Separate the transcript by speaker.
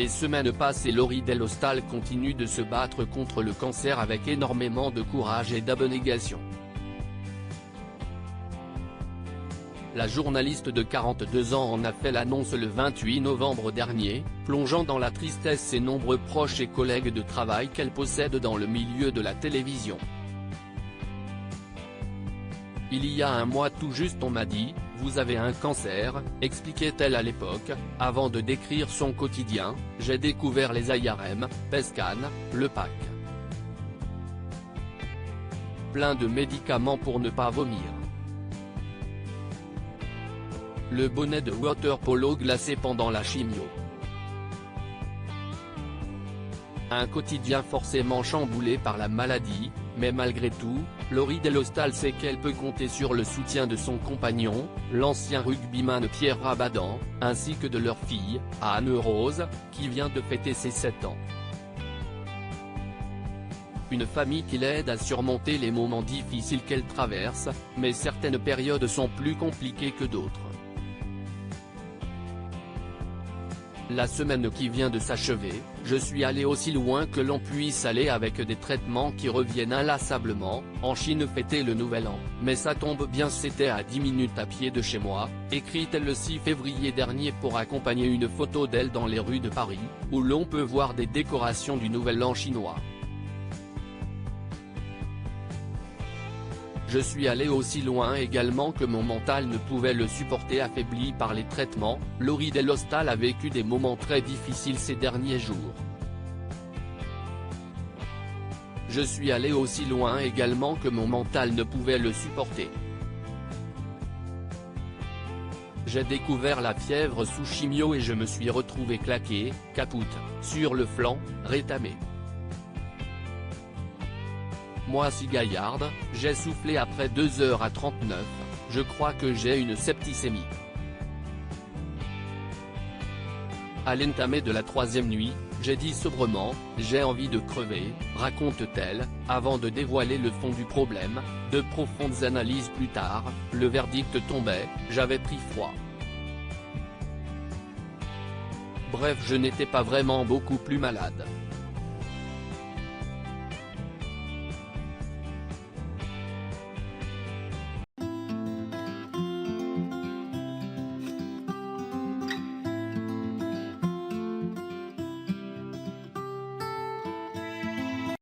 Speaker 1: Les semaines passent et Laurie Delhostal continue de se battre contre le cancer avec énormément de courage et d'abnégation. La journaliste de 42 ans en a fait l'annonce le 28 novembre dernier, plongeant dans la tristesse ses nombreux proches et collègues de travail qu'elle possède dans le milieu de la télévision. Il y a un mois tout juste on m'a dit « Vous avez un cancer », expliquait-elle à l'époque, avant de décrire son quotidien « J'ai découvert les IRM, Pescan, le PAC. Plein de médicaments pour ne pas vomir. Le bonnet de water polo glacé pendant la chimio. Un quotidien forcément chamboulé par la maladie, mais malgré tout, Laurie Delhostal sait qu'elle peut compter sur le soutien de son compagnon, l'ancien rugbyman Pierre Rabadan, ainsi que de leur fille, Anne-Rose, qui vient de fêter ses 7 ans. Une famille qui l'aide à surmonter les moments difficiles qu'elle traverse, mais certaines périodes sont plus compliquées que d'autres. La semaine qui vient de s'achever, je suis allé aussi loin que l'on puisse aller avec des traitements qui reviennent inlassablement. En Chine fêter le nouvel an, mais ça tombe bien, c'était à 10 minutes à pied de chez moi, écrit-elle le 6 février dernier pour accompagner une photo d'elle dans les rues de Paris, où l'on peut voir des décorations du nouvel an chinois. Je suis allé aussi loin également que mon mental ne pouvait le supporter. Affaibli par les traitements, Laurie Delhostal a vécu des moments très difficiles ces derniers jours. Je suis allé aussi loin également que mon mental ne pouvait le supporter. J'ai découvert la fièvre sous chimio et je me suis retrouvé claqué, capoute, sur le flanc, rétamé. Moi si gaillarde, j'ai soufflé après 2h39, je crois que j'ai une septicémie. À l'entamé de la 3e nuit, j'ai dit sobrement, j'ai envie de crever, raconte-t-elle, avant de dévoiler le fond du problème. De profondes analyses plus tard, le verdict tombait, j'avais pris froid. Bref, je n'étais pas vraiment beaucoup plus malade.